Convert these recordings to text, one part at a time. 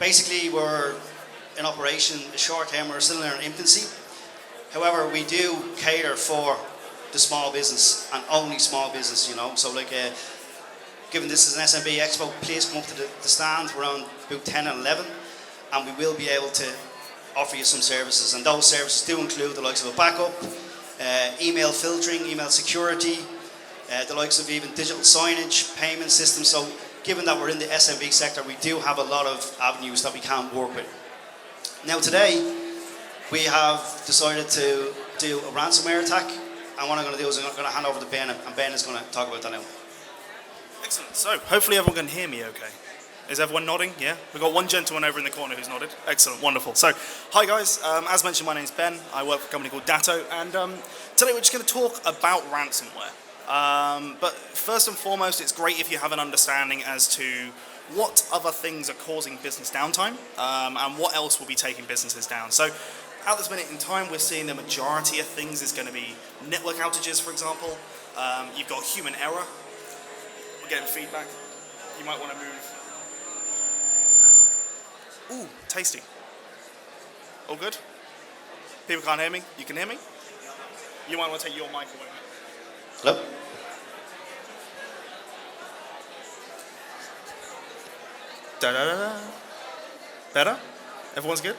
basically we're in operation short term, we're still in our infancy. However, we do cater for the small business and only small business, you know. So like, given this is an SMB Expo, please come up to the stand. We're on booth 10 and 11, and we will be able to offer you some services. And those services do include the likes of a backup, email filtering, email security, the likes of even digital signage, payment systems. So given that we're in the SMB sector, we do have a lot of avenues that we can work with. Now today, we have decided to do a ransomware attack, and what I'm going to do is I'm going to hand over to Ben, and Ben is going to talk about that now. Excellent. So, hopefully everyone can hear me okay. Is everyone nodding? Yeah? We've got one gentleman over in the corner who's nodded. Excellent. Wonderful. So, hi guys. As mentioned, my name's Ben. I work for a company called Datto, and today we're just going to talk about ransomware. But first and foremost, it's great if you have an understanding as to what other things are causing business downtime, and what else will be taking businesses down. So, at this minute in time, we're seeing the majority of things is going to be network outages, for example. You've got human error. We're getting feedback. You might want to move. Ooh, tasty. All good? People can't hear me? You can hear me? You might want to take your mic away. Hello? Da-da-da-da. Better? Everyone's good?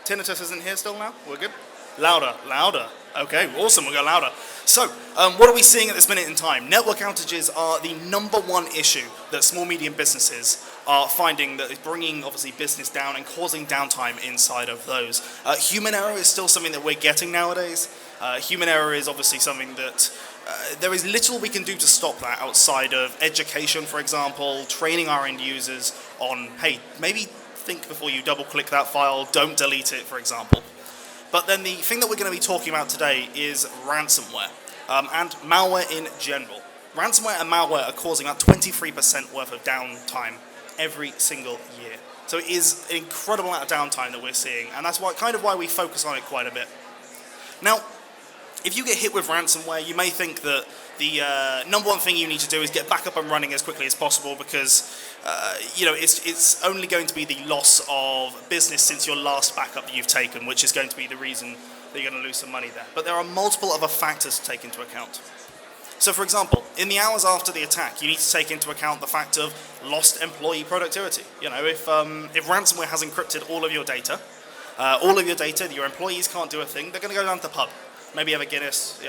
Tinnitus isn't here still now? We're good? Louder, louder. Okay, awesome, we'll go louder. So, what are we seeing at this minute in time? Network outages are the number one issue that small, medium businesses are finding that is bringing, obviously, business down and causing downtime inside of those. Human error is still something that we're getting nowadays. Human error is obviously something that there is little we can do to stop that outside of education, for example, training our end users on, hey, maybe think before you double-click that file, don't delete it, for example. But then the thing that we're going to be talking about today is ransomware, and malware in general. Ransomware and malware are causing about 23% worth of downtime every single year. So it is an incredible amount of downtime that we're seeing, and that's why we focus on it quite a bit. Now, if you get hit with ransomware, you may think that the number one thing you need to do is get back up and running as quickly as possible, because it's only going to be the loss of business since your last backup that you've taken, which is going to be the reason that you're going to lose some money there. But there are multiple other factors to take into account. So, for example, in the hours after the attack, you need to take into account the fact of lost employee productivity. You know, if ransomware has encrypted all of your data, your employees can't do a thing, they're going to go down to the pub. Maybe have a Guinness,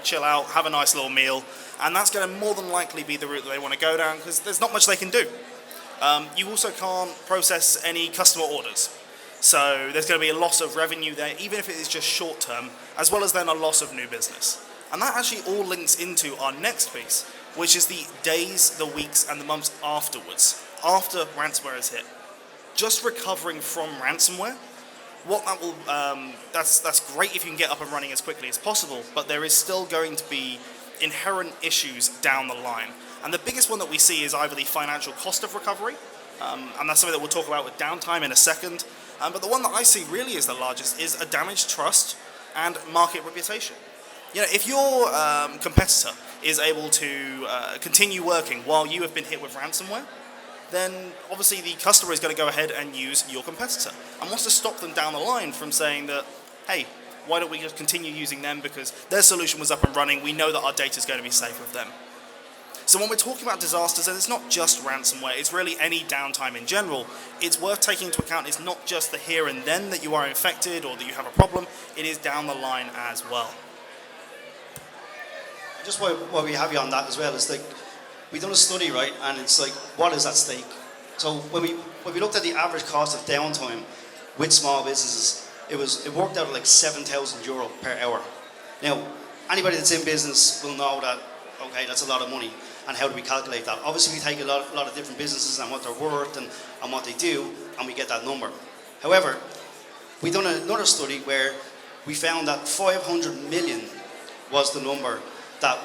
chill out, have a nice little meal, and that's going to more than likely be the route that they want to go down, because there's not much they can do. You also can't process any customer orders, so there's going to be a loss of revenue there, even if it is just short term, as well as then a loss of new business. And that actually all links into our next piece, which is the days, the weeks, and the months afterwards, after ransomware is hit. Just recovering from ransomware, that's great if you can get up and running as quickly as possible, but there is still going to be inherent issues down the line. And the biggest one that we see is either the financial cost of recovery, and that's something that we'll talk about with downtime in a second, but the one that I see really is the largest is a damaged trust and market reputation. You know, if your competitor is able to continue working while you have been hit with ransomware, then obviously the customer is going to go ahead and use your competitor and wants to stop them down the line from saying that, hey, why don't we just continue using them because their solution was up and running, we know that our data is going to be safe with them. So when we're talking about disasters, and it's not just ransomware, it's really any downtime in general, it's worth taking into account it's not just the here and then that you are infected or that you have a problem, it is down the line as well. Just why we have you on that as well is like, we've done a study, right, and it's like, what is at stake? So when we looked at the average cost of downtime with small businesses, it worked out at like €7,000 per hour. Now, anybody that's in business will know that, okay, that's a lot of money, and how do we calculate that? Obviously, we take a lot of different businesses and what they're worth and what they do, and we get that number. However, we've done another study where we found that 500 million was the number that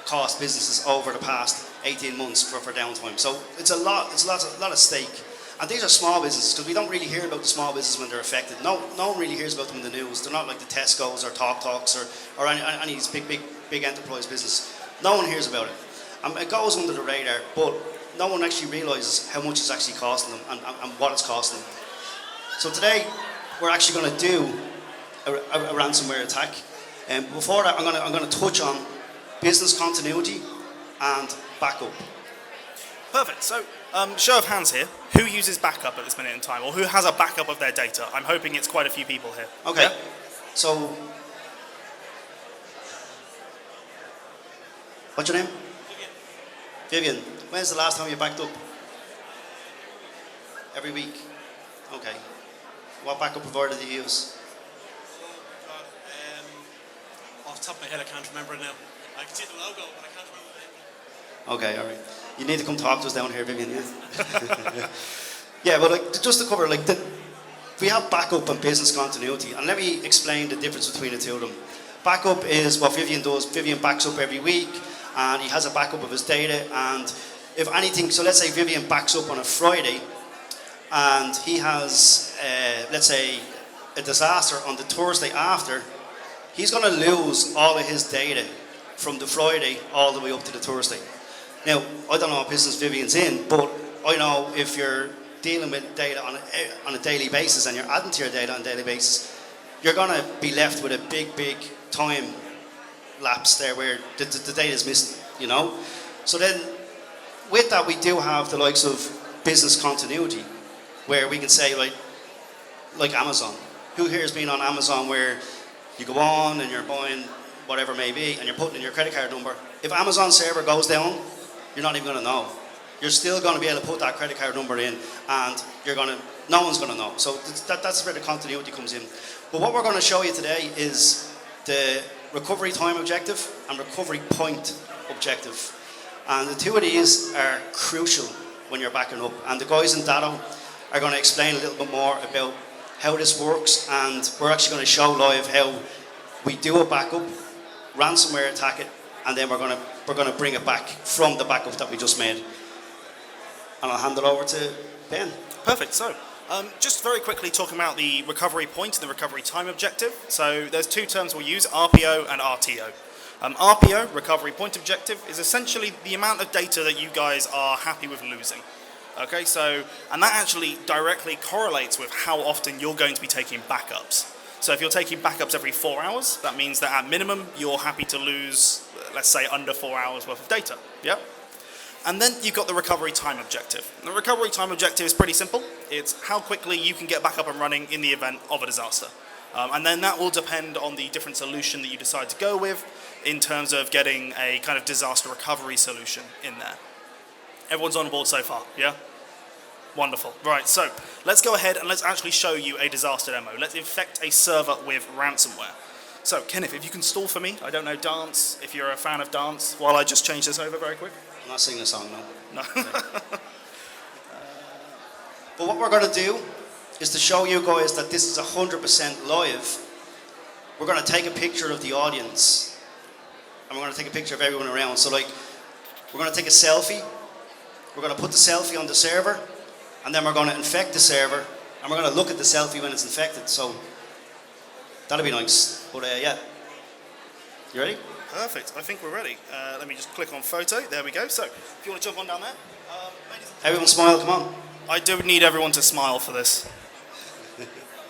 cost businesses over the past 18 months for downtime. So it's a lot at stake. And these are small businesses, because we don't really hear about the small business when they're affected. No one really hears about them in the news. They're not like the Tesco's or TalkTalks or any of these big enterprise business. No one hears about it. it goes under the radar, but no one actually realises how much it's actually costing them and what it's costing them. So today, we're actually going to do a ransomware attack. And before that, I'm going to touch on business continuity and backup. Perfect. So, show of hands here. Who uses backup at this minute in time, or who has a backup of their data? I'm hoping it's quite a few people here. Okay. Yeah? So, what's your name? Vivian. When's the last time you backed up? Every week. Okay. What backup provider do you use? Off the top of my head, I can't remember it now. I can see the logo, but I can't remember the name. Okay, all right. You need to come talk to us down here, Vivian. Yeah. Yeah, but like, just to cover, like, we have backup and business continuity, and let me explain the difference between the two of them. Backup is what Vivian does. Vivian backs up every week, and he has a backup of his data. And if anything, so let's say Vivian backs up on a Friday, and he has, let's say, a disaster on the Thursday after. He's going to lose all of his data from the Friday all the way up to the Thursday. Now, I don't know what business Vivian's in, but I know if you're dealing with data on a daily basis and you're adding to your data on a daily basis, you're going to be left with a big time lapse there where the data is missing, you know? So then, with that, we do have the likes of business continuity, where we can say, like Amazon. Who here has been on Amazon where you go on and you're buying whatever it may be and you're putting in your credit card number? If Amazon server goes down, you're not even going to know. You're still going to be able to put that credit card number in, and no one's going to know. So that's where the continuity comes in. But what we're going to show you today is the recovery time objective and recovery point objective. And the two of these are crucial when you're backing up. And the guys in Datto are going to explain a little bit more about how this works, and we're actually going to show live how we do a backup, ransomware attack it, and then we're going to bring it back from the backup that we just made. And I'll hand it over to Ben. Perfect. So, just very quickly talking about the recovery point and the recovery time objective. So there's two terms we'll use, RPO and RTO. RPO, recovery point objective, is essentially the amount of data that you guys are happy with losing. Okay, so, and that actually directly correlates with how often you're going to be taking backups. So if you're taking backups every 4 hours, that means that at minimum you're happy to lose, let's say, under 4 hours worth of data. Yeah? And then you've got the recovery time objective. The recovery time objective is pretty simple. It's how quickly you can get back up and running in the event of a disaster. And then that will depend on the different solution that you decide to go with in terms of getting a kind of disaster recovery solution in there. Everyone's on board so far, yeah? Wonderful. Right, so let's go ahead and let's actually show you a disaster demo. Let's infect a server with ransomware. So, Kenneth, if you can stall for me, I don't know, dance, if you're a fan of dance, while I just change this over very quick. I'm not singing a song, no. No. But what we're going to do is to show you guys that this is 100% live. We're going to take a picture of the audience, and we're going to take a picture of everyone around. So, like, we're going to take a selfie. We're going to put the selfie on the server, and then we're going to infect the server, and we're going to look at the selfie when it's infected. So that'll be nice. But yeah, you ready? Perfect. I think we're ready. Let me just click on photo. There we go. So if you want to jump on down there. Everyone smile, come on. I do need everyone to smile for this.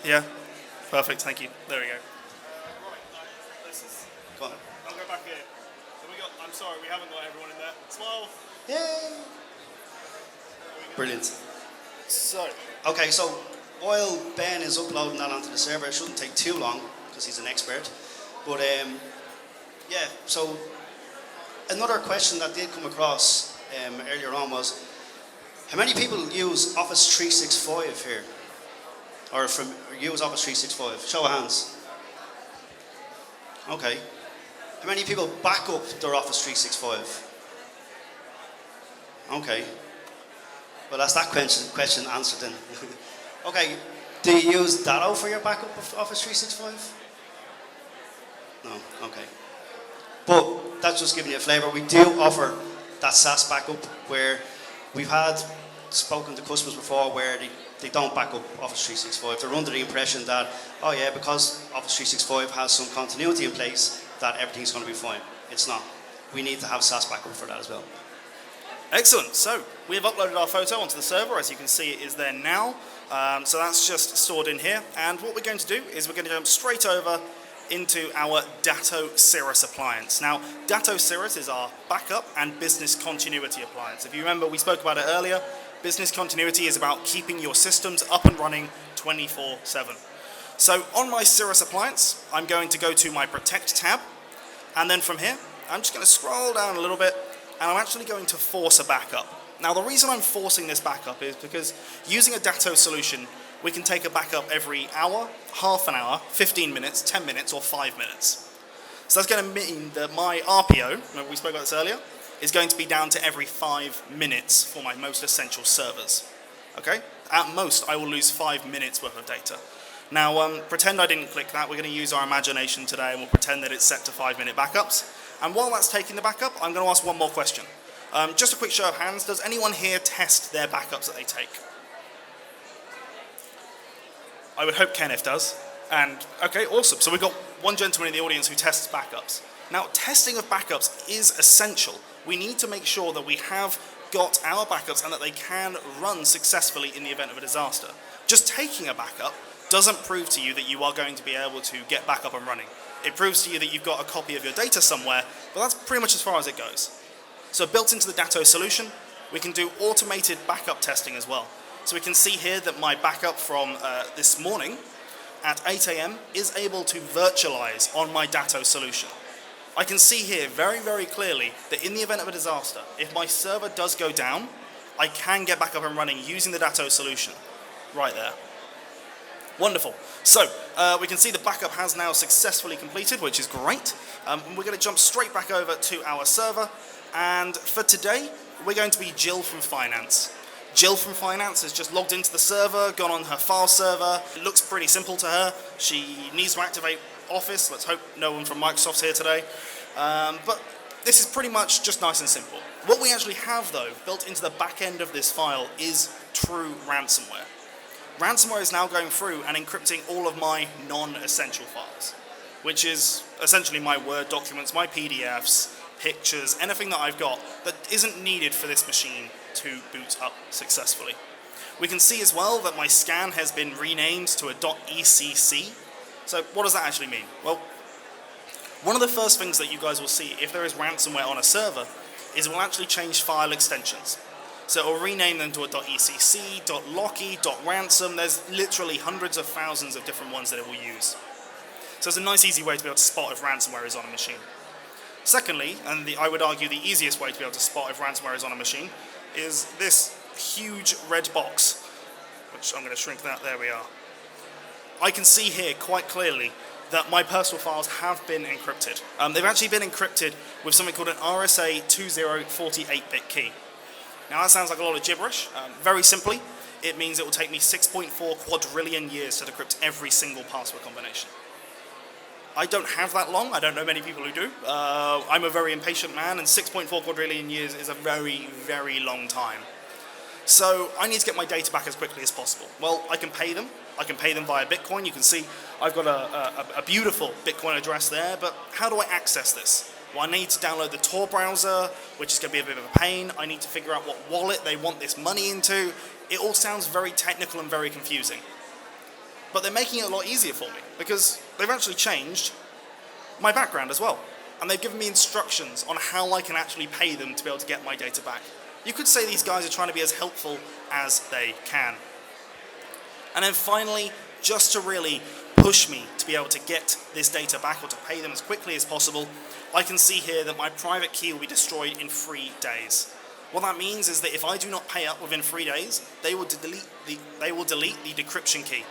Yeah? Perfect. Thank you. There we go. Go on. I'll go back here. So I'm sorry, we haven't got everyone in there. Smile. Yay! Brilliant. So, okay, so while Ben is uploading that onto the server, it shouldn't take too long because he's an expert. But yeah, so another question that did come across earlier on was, how many people use Office 365 here? Or use Office 365? Show of hands. Okay. How many people back up their Office 365? Okay. Well, that's that question answered then. Okay, do you use Datto for your backup of Office 365? No, okay. But that's just giving you a flavour. We do offer that SaaS backup where we've spoken to customers before where they don't back up Office 365. They're under the impression that, oh yeah, because Office 365 has some continuity in place, that everything's going to be fine. It's not. We need to have SaaS backup for that as well. Excellent. So we have uploaded our photo onto the server. As you can see, it is there now. So that's just stored in here. And what we're going to do is we're going to jump straight over into our Datto Cirrus appliance. Now, Datto Cirrus is our backup and business continuity appliance. If you remember, we spoke about it earlier. Business continuity is about keeping your systems up and running 24/7. So on my Cirrus appliance, I'm going to go to my Protect tab. And then from here, I'm just going to scroll down a little bit, and I'm actually going to force a backup. Now, the reason I'm forcing this backup is because using a Datto solution, we can take a backup every hour, half an hour, 15 minutes, 10 minutes, or 5 minutes. So that's going to mean that my RPO, remember we spoke about this earlier, is going to be down to every 5 minutes for my most essential servers. Okay? At most, I will lose 5 minutes worth of data. Now, pretend I didn't click that. We're going to use our imagination today, and we'll pretend that it's set to 5-minute backups. And while that's taking the backup, I'm going to ask one more question. Just a quick show of hands. Does anyone here test their backups that they take? I would hope Kenneth does. And, okay, awesome. So we've got one gentleman in the audience who tests backups. Now, testing of backups is essential. We need to make sure that we have got our backups and that they can run successfully in the event of a disaster. Just taking a backup doesn't prove to you that you are going to be able to get back up and running. It proves to you that you've got a copy of your data somewhere, but that's pretty much as far as it goes. So built into the Datto solution, we can do automated backup testing as well. So we can see here that my backup from this morning at 8 a.m. is able to virtualize on my Datto solution. I can see here very, very clearly that in the event of a disaster, if my server does go down, I can get back up and running using the Datto solution. Right there. Wonderful. So we can see the backup has now successfully completed, which is great. We're going to jump straight back over to our server. And for today, we're going to be Jill from Finance. Jill from Finance has just logged into the server, gone on her file server. It looks pretty simple to her. She needs to activate Office. Let's hope no one from Microsoft's here today. But this is pretty much just nice and simple. What we actually have, though, built into the back end of this file is true ransomware. Ransomware is now going through and encrypting all of my non-essential files, which is essentially my Word documents, my PDFs, pictures, anything that I've got that isn't needed for this machine to boot up successfully. We can see as well that my scan has been renamed to a .ecc. So what does that actually mean? Well, one of the first things that you guys will see if there is ransomware on a server is it will actually change file extensions. So it will rename them to a .ecc, .locky, .ransom. There's literally hundreds of thousands of different ones that it will use. So it's a nice easy way to be able to spot if ransomware is on a machine. Secondly, and I would argue the easiest way to be able to spot if ransomware is on a machine, is this huge red box, which I'm going to shrink that, there we are. I can see here quite clearly that my personal files have been encrypted. They've actually been encrypted with something called an RSA 2048-bit key. Now that sounds like a lot of gibberish. Very simply, it means it will take me 6.4 quadrillion years to decrypt every single password combination. I don't have that long. I don't know many people who do. I'm a very impatient man, and 6.4 quadrillion years is a very, very long time. So I need to get my data back as quickly as possible. Well, I can pay them. I can pay them via Bitcoin. You can see I've got a beautiful Bitcoin address there, but how do I access this? Well, I need to download the Tor browser, which is going to be a bit of a pain. I need to figure out what wallet they want this money into. It all sounds very technical and very confusing. But they're making it a lot easier for me because they've actually changed my background as well. And they've given me instructions on how I can actually pay them to be able to get my data back. You could say these guys are trying to be as helpful as they can. And then finally, just to really push me to be able to get this data back or to pay them as quickly as possible, I can see here that my private key will be destroyed in 3 days. What that means is that if I do not pay up within 3 days, they will delete the decryption key.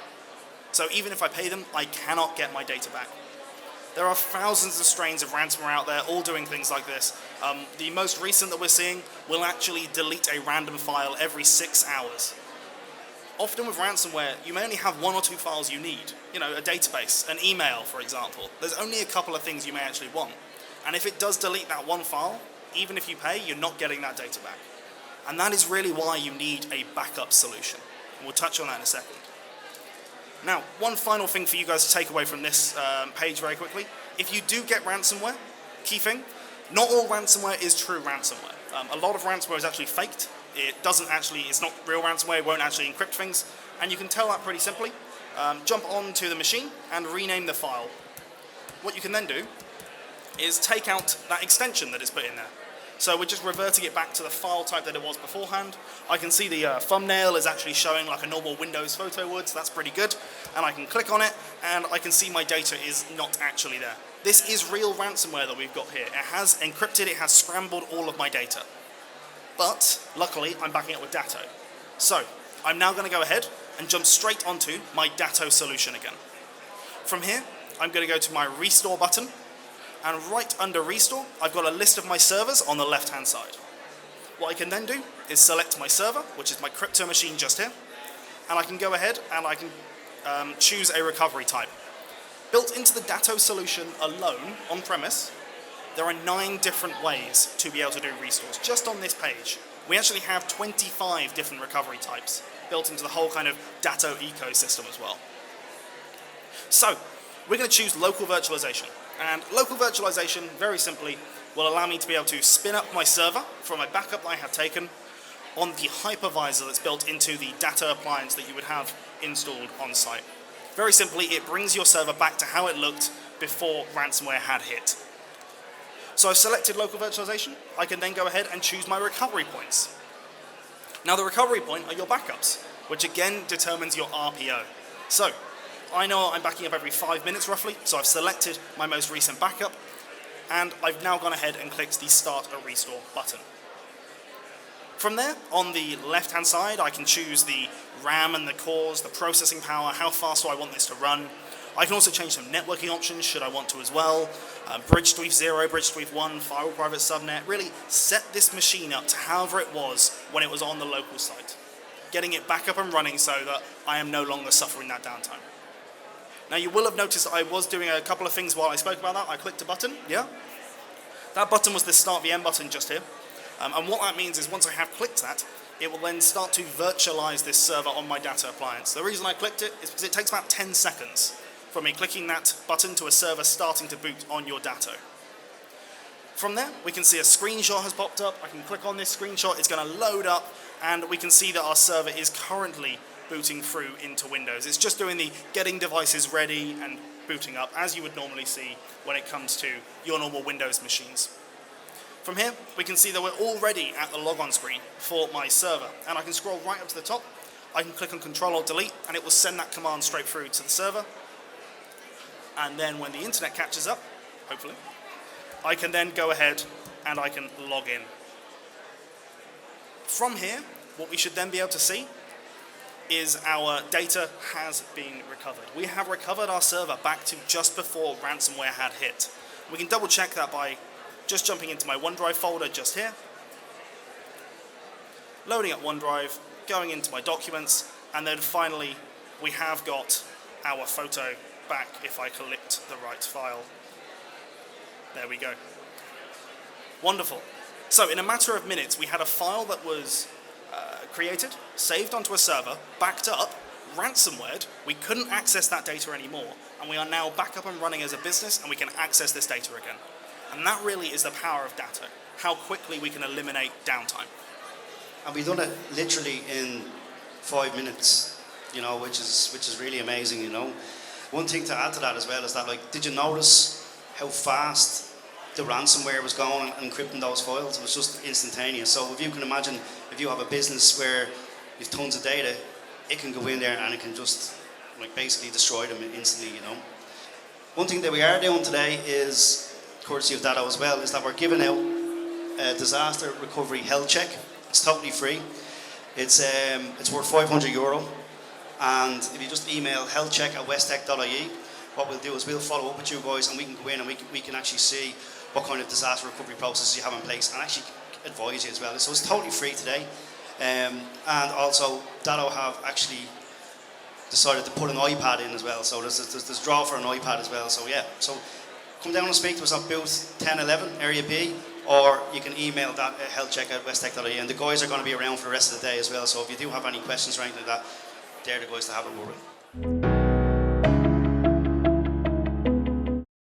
So even if I pay them, I cannot get my data back. There are thousands of strains of ransomware out there, all doing things like this. The most recent that we're seeing will actually delete a random file every 6 hours. Often with ransomware, you may only have 1 or 2 files you need. You know, a database, an email, for example. There's only a couple of things you may actually want. And if it does delete that one file, even if you pay, you're not getting that data back. And that is really why you need a backup solution. And we'll touch on that in a second. Now, one final thing for you guys to take away from this page very quickly. If you do get ransomware, key thing, not all ransomware is true ransomware. A lot of ransomware is actually faked. It's not real ransomware, it won't actually encrypt things, and you can tell that pretty simply. Jump onto the machine and rename the file. What you can then do is take out that extension that is put in there. So we're just reverting it back to the file type that it was beforehand. I can see the thumbnail is actually showing like a normal Windows photo would, so that's pretty good. And I can click on it, and I can see my data is not actually there. This is real ransomware that we've got here. It has encrypted, it has scrambled all of my data. But luckily, I'm backing up with Datto. So I'm now going to go ahead and jump straight onto my Datto solution again. From here, I'm going to go to my Restore button, and right under Restore, I've got a list of my servers on the left-hand side. What I can then do is select my server, which is my crypto machine just here, and I can go ahead and I can choose a recovery type. Built into the Datto solution alone, on-premise, there are 9 different ways to be able to do restores. Just on this page, we actually have 25 different recovery types built into the whole kind of Datto ecosystem as well. So, we're going to choose local virtualization. And local virtualization, very simply, will allow me to be able to spin up my server from a backup that I have taken on the hypervisor that's built into the Datto appliance that you would have installed on site. Very simply, it brings your server back to how it looked before ransomware had hit. So I've selected local virtualization. I can then go ahead and choose my recovery points. Now the recovery point are your backups, which again determines your RPO. So I know I'm backing up every 5 minutes roughly, so I've selected my most recent backup, and I've now gone ahead and clicked the Start a Restore button. From there, on the left-hand side, I can choose the RAM and the cores, the processing power, how fast do I want this to run. I can also change some networking options should I want to as well. Bridge Sweep 0, Bridge Sweep 1, Firewall Private Subnet. Really set this machine up to however it was when it was on the local site. Getting it back up and running so that I am no longer suffering that downtime. Now you will have noticed that I was doing a couple of things while I spoke about that. I clicked a button, yeah? That button was the Start VM button just here. And what that means is once I have clicked that, it will then start to virtualize this server on my Datto appliance. The reason I clicked it is because it takes about 10 seconds from me clicking that button to a server starting to boot on your Datto. From there, we can see a screenshot has popped up. I can click on this screenshot, it's going to load up, and we can see that our server is currently booting through into Windows. It's just doing the getting devices ready and booting up, as you would normally see when it comes to your normal Windows machines. From here, we can see that we're already at the logon screen for my server, and I can scroll right up to the top. I can click on Control-Alt-Delete, and it will send that command straight through to the server. And then when the internet catches up, hopefully, I can then go ahead and I can log in. From here, what we should then be able to see is our data has been recovered. We have recovered our server back to just before ransomware had hit. We can double check that by just jumping into my OneDrive folder just here, loading up OneDrive, going into my documents, and then finally we have got our photo back if I clicked the right file. There we go. Wonderful. So in a matter of minutes, we had a file that was created, saved onto a server, backed up, ransomwared. We couldn't access that data anymore, and we are now back up and running as a business, and we can access this data again. And that really is the power of Datto, how quickly we can eliminate downtime. And we've done it literally in 5 minutes, you know, which is really amazing, you know. One thing to add to that as well is that, like, did you notice how fast the ransomware was going and encrypting those files? It was just instantaneous. So if you can imagine, if you have a business where you've tons of data, it can go in there and it can just, like, basically destroy them instantly, you know. One thing that we are doing today is, courtesy of Datto as well, is that we're giving out a disaster recovery health check. It's totally free. It's worth €500. And if you just email healthcheck@westtech.ie, what we'll do is we'll follow up with you guys, and we can go in and we can actually see what kind of disaster recovery processes you have in place and actually advise you as well. So it's totally free today. And also Datto have actually decided to put an iPad in as well. So there's a draw for an iPad as well. So yeah, so come down and speak to us on booth 1011, Area B, or you can email that healthcheck@westtech.ie, and the guys are going to be around for the rest of the day as well. So if you do have any questions or anything like that, they're the guys to have a word with.